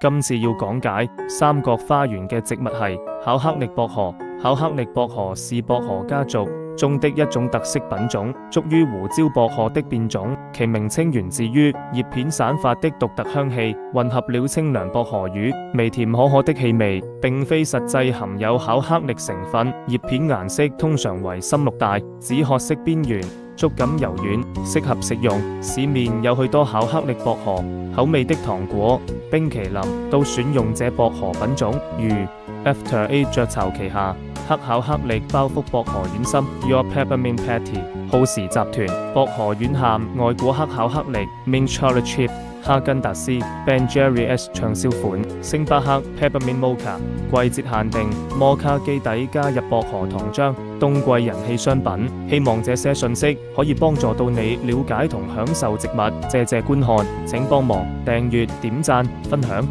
今次要講解三角花園嘅植物係巧克力薄荷。巧克力薄荷是薄荷家族中的一種特色品種，屬於胡椒薄荷的變種。其名稱源自於葉片散發的獨特香氣，混合了清涼薄荷與微甜可可的氣味，並非實際含有巧克力成分。葉片顏色通常為深綠帶，紫褐色邊緣，觸感柔軟，適合食用。市面有許多巧克力薄荷口味的糖果、冰淇淋都選用這薄荷品種，如 After Eight 雀巢旗下黑巧克力包覆薄荷軟心 Your Peppermint Patty， 耗時集團薄荷軟餡外果黑巧克力 Mint Chocolate Chip， 哈根達斯 Ben Jerry's 暢銷款星巴克 Peppermint Mocha， 季節限定摩卡基底加入薄荷糖漿，冬季人氣商品。希望這些信息可以幫助到你了解同享受植物。謝謝觀看，請幫忙訂閱、點讚、分享。